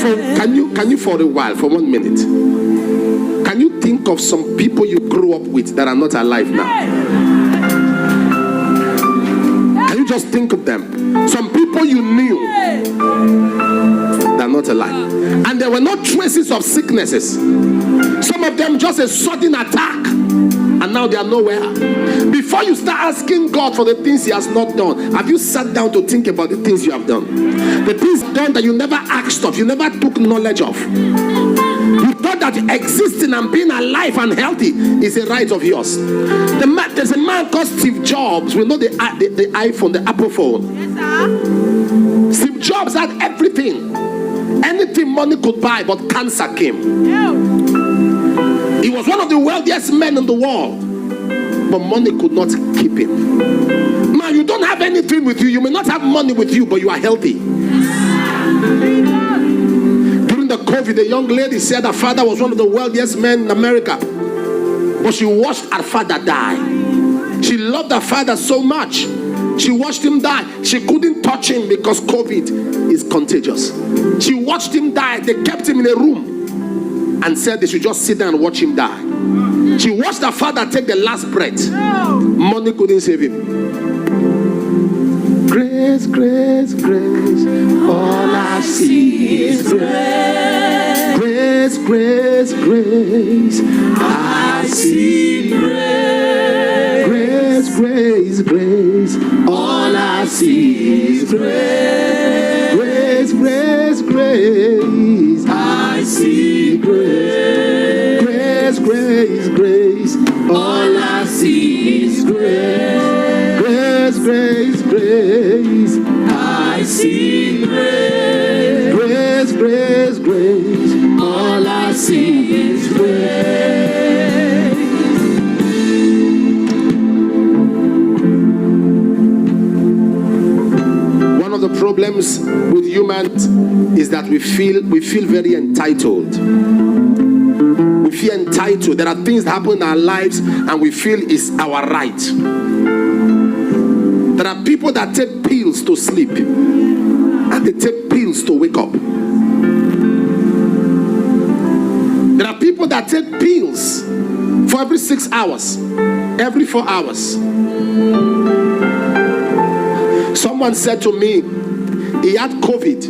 you for a while, for 1 minute, can you think of some people you grew up with that are not alive now? Can you just think of them? Some people you knew that are not alive, and there were no traces of sicknesses. Some of them just a sudden attack, and now they are nowhere. Before you start asking God for the things he has not done, have you sat down to think about the things you have done? The things done that you never asked of, you never took knowledge of. You thought that existing and being alive and healthy is a right of yours. There's a man called Steve Jobs. We know the iPhone, the Apple phone. Yes, sir. Steve Jobs had everything. Anything money could buy, but cancer came. Yeah. He was one of the wealthiest men in the world, but money could not keep him. Man, you don't have anything with you. You may not have money with you, but you are healthy. During the COVID, a young lady said her father was one of the wealthiest men in America, but she watched her father die. She loved her father so much. She watched him die. She couldn't touch him because COVID is contagious. She watched him die. They kept him in a room and said they should just sit down and watch him die. She watched her father take the last breath. Money couldn't save him. Grace, grace, grace, all I see is grace. Grace, grace, grace, I see grace. Grace, grace, grace, all I see is grace. Grace, grace, grace, I see grace. Grace, grace, grace, all I see is grace. Grace, grace, grace, I see grace. Grace, grace, grace, all I see is grace. One of the problems with humans is that we feel very entitled. We feel entitled. There are things that happen in our lives and we feel it's our right. There are people that take pills to sleep and they take pills to wake up. There are people that take pills for every 6 hours, every 4 hours. Someone said to me, he had COVID.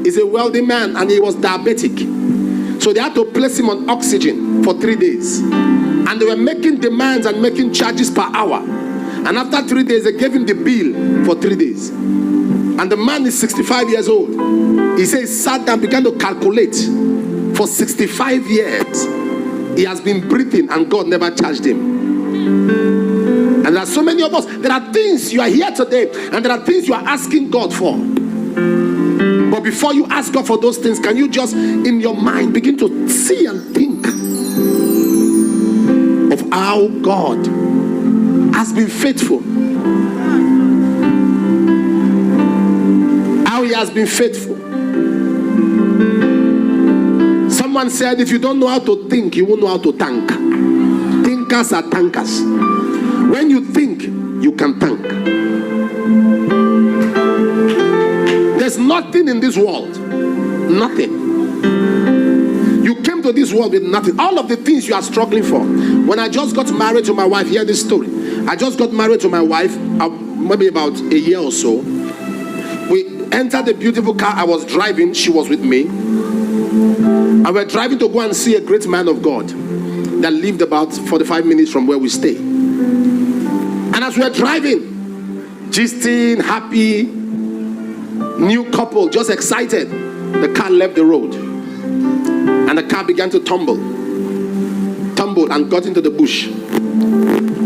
He's a wealthy man and he was diabetic. So they had to place him on oxygen for 3 days. And they were making demands and making charges per hour. And after 3 days, they gave him the bill for 3 days. And the man is 65 years old. He says he sat down, began to calculate. For 65 years, he has been breathing and God never charged him. And there are so many of us. There are things you are here today and there are things you are asking God for. But before you ask God for those things, can you just in your mind begin to see and think of how God has been faithful, how he has been faithful. Someone said if you don't know how to think, you won't know how to thank. Thinkers are tankers. When you think, you can thank. There's nothing in this world, nothing. You came to this world with nothing. All of the things you are struggling for. When I just got married to my wife, hear this story. I just got married to my wife maybe about a year or so. We entered the beautiful car I was driving. She was with me. And we're driving to go and see a great man of God that lived about 45 minutes from where we stay. And as we're driving, gisting, happy, new couple, just excited, the car left the road. And the car began to tumble and got into the bush.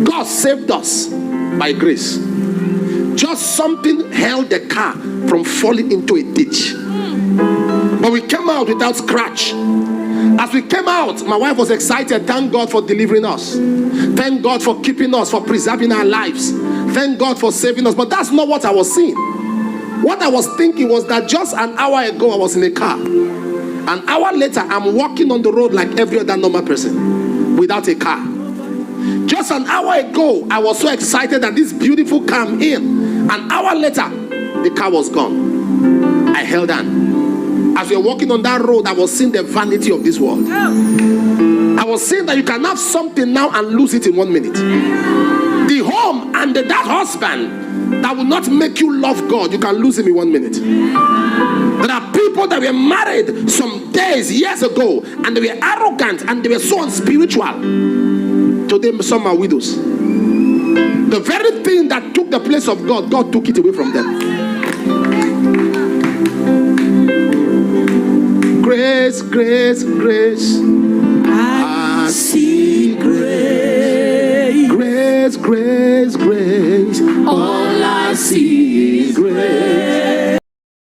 God saved us by grace. Just something held the car from falling into a ditch. But we came out without scratch. As we came out, my wife was excited. Thank God for delivering us. Thank God for keeping us, for preserving our lives. Thank God for saving us. But that's not what I was seeing. What I was thinking was that just an hour ago I was in a car. An hour later I'm walking on the road like every other normal person without a car. Just an hour ago I was so excited that this beautiful car I'm in. An hour later the car was gone. I held on. As we were walking on that road, I was seeing the vanity of this world. I was saying that you can have something now and lose it in 1 minute. The home and that husband that will not make you love God, you can lose him in 1 minute. There are people that were married some days, years ago, and they were arrogant and they were so unspiritual. Today, some are widows. The very thing that took the place of God, God took it away from them. Grace, grace, grace. I see grace. Grace, grace, grace. All I see is grace.